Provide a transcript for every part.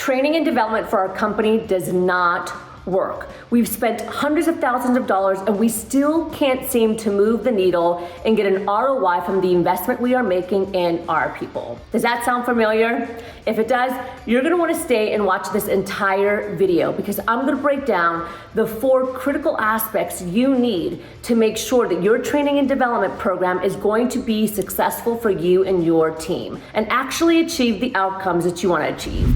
training and development for our company does not work. We've spent hundreds of thousands of dollars and we still can't seem to move the needle and get an ROI from the investment we are making in our people. Does that sound familiar? If it does, you're gonna wanna stay and watch this entire video because I'm gonna break down the 4 critical aspects you need to make sure that your training and development program is going to be successful for you and your team and actually achieve the outcomes that you wanna achieve.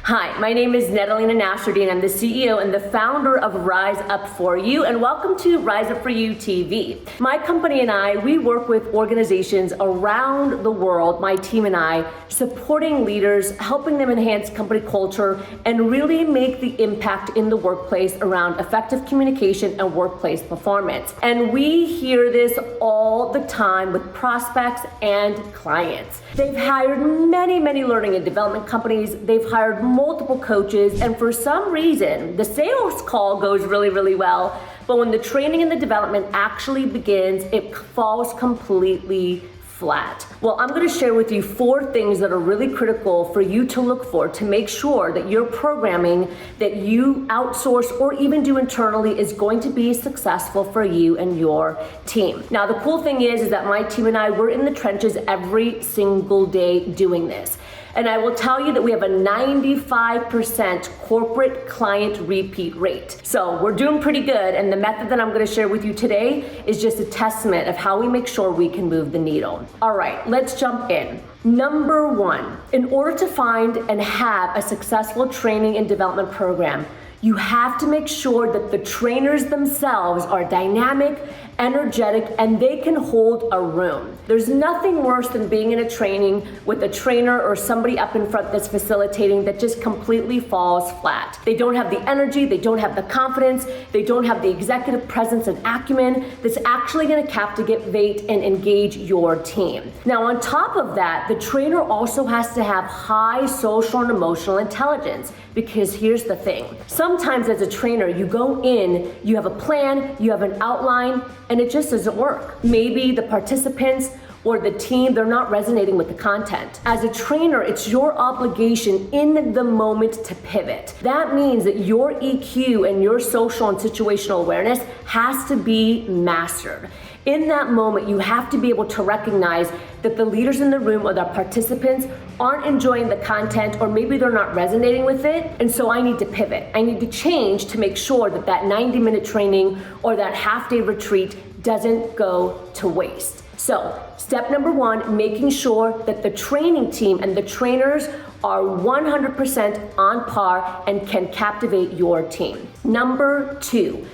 Hi, my name is Nedalina Nasruddin. I'm the CEO and the founder of Rise Up For You, and welcome to Rise Up For You TV. My company and I, we work with organizations around the world, my team and I, supporting leaders, helping them enhance company culture, and really make the impact in the workplace around effective communication and workplace performance. And we hear this all the time with prospects and clients. They've hired many learning and development companies. They've hired multiple coaches, and for some reason, the sales call goes really well, but when the training and the development actually begins, it falls completely flat. Well, I'm gonna share with you 4 things that are really critical for you to look for to make sure that your programming that you outsource or even do internally is going to be successful for you and your team. Now, the cool thing is that my team and I, we're in the trenches every single day doing this. And I will tell you that we have a 95% corporate client repeat rate. So we're doing pretty good, and the method that I'm gonna share with you today is just a testament of how we make sure we can move the needle. All right, let's jump in. Number 1, in order to find and have a successful training and development program, you have to make sure that the trainers themselves are dynamic, energetic, and they can hold a room. There's nothing worse than being in a training with a trainer or somebody up in front that's facilitating that just completely falls flat. They don't have the energy, they don't have the confidence, they don't have the executive presence and acumen that's actually gonna captivate and engage your team. Now, on top of that, the trainer also has to have high social and emotional intelligence, because here's the thing. Sometimes as a trainer, you go in, you have a plan, you have an outline, and it just doesn't work. Maybe the participants or the team, they're not resonating with the content. As a trainer, it's your obligation in the moment to pivot. That means that your EQ and your social and situational awareness has to be mastered. In that moment, you have to be able to recognize that the leaders in the room or the participants aren't enjoying the content, or maybe they're not resonating with it, and so I need to pivot. I need to change to make sure that that 90-minute training or that half-day retreat doesn't go to waste. So, step number 1, making sure that the training team and the trainers are 100% on par and can captivate your team. Number 2,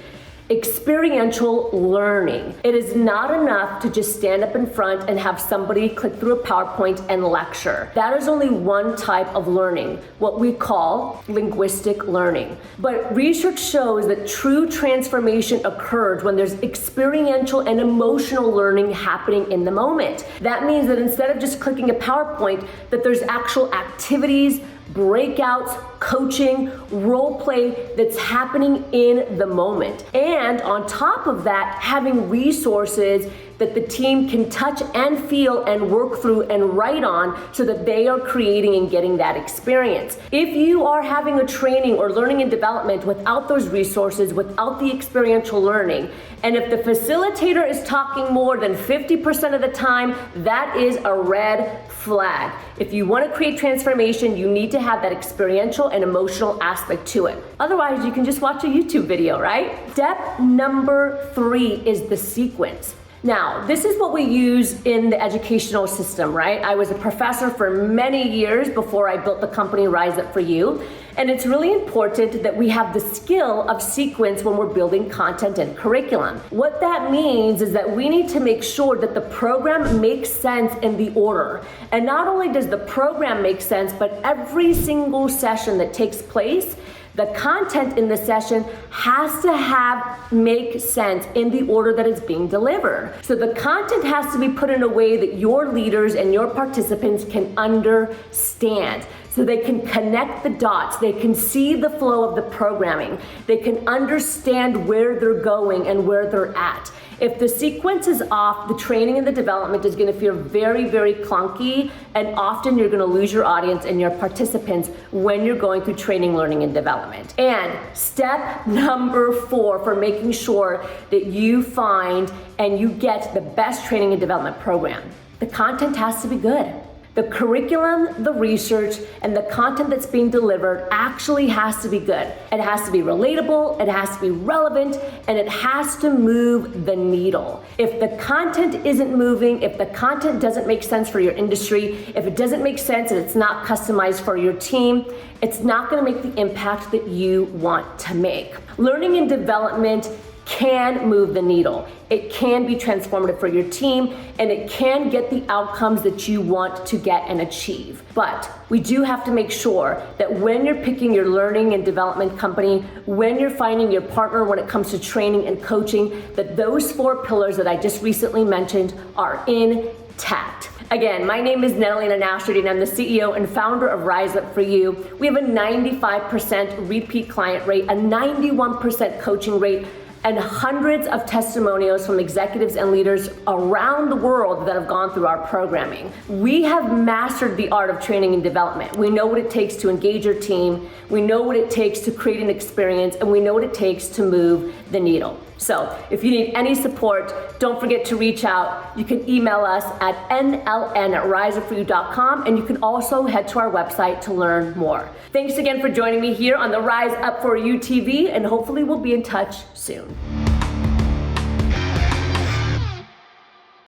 experiential learning. It is not enough to just stand up in front and have somebody click through a PowerPoint and lecture. That is only one type of learning, what we call linguistic learning. But research shows that true transformation occurs when there's experiential and emotional learning happening in the moment. That means that instead of just clicking a PowerPoint, that there's actual activities, breakouts, coaching, role play that's happening in the moment. And on top of that, having resources that the team can touch and feel and work through and write on so that they are creating and getting that experience. If you are having a training or learning and development without those resources, without the experiential learning, and if the facilitator is talking more than 50% of the time, that is a red flag. If you want to create transformation, you need to have that experiential and emotional aspect to it. Otherwise, you can just watch a YouTube video, right? Step number 3 is the sequence. Now, this is what we use in the educational system, right? I was a professor for many years before I built the company Rise Up For You. And it's really important that we have the skill of sequence when we're building content and curriculum. What that means is that we need to make sure that the program makes sense in the order. And not only does the program make sense, but every single session that takes place, the content in the session has to make sense in the order that it's being delivered. So the content has to be put in a way that your leaders and your participants can understand. So they can connect the dots, they can see the flow of the programming, they can understand where they're going and where they're at. If the sequence is off, the training and the development is gonna feel very, very clunky, and often you're gonna lose your audience and your participants when you're going through training, learning, and development. And step number 4 for making sure that you find and you get the best training and development program. The content has to be good. The curriculum, the research, and the content that's being delivered actually has to be good. It has to be relatable, it has to be relevant, and it has to move the needle. If the content isn't moving, if the content doesn't make sense for your industry, if it doesn't make sense and it's not customized for your team, it's not gonna make the impact that you want to make. Learning and development can move the needle. It can be transformative for your team, and it can get the outcomes that you want to get and achieve. But we do have to make sure that when you're picking your learning and development company, when you're finding your partner when it comes to training and coaching, that those 4 pillars that I just recently mentioned are intact. Again, my name is Natalina Nastrady, and I'm the CEO and founder of Rise Up For You. We have a 95% repeat client rate, a 91% coaching rate, and hundreds of testimonials from executives and leaders around the world that have gone through our programming. We have mastered the art of training and development. We know what it takes to engage your team, we know what it takes to create an experience, and we know what it takes to move the needle. So if you need any support, don't forget to reach out. You can email us at nln@riseupforyou.com, and you can also head to our website to learn more. Thanks again for joining me here on the Rise Up For You TV, and hopefully we'll be in touch soon.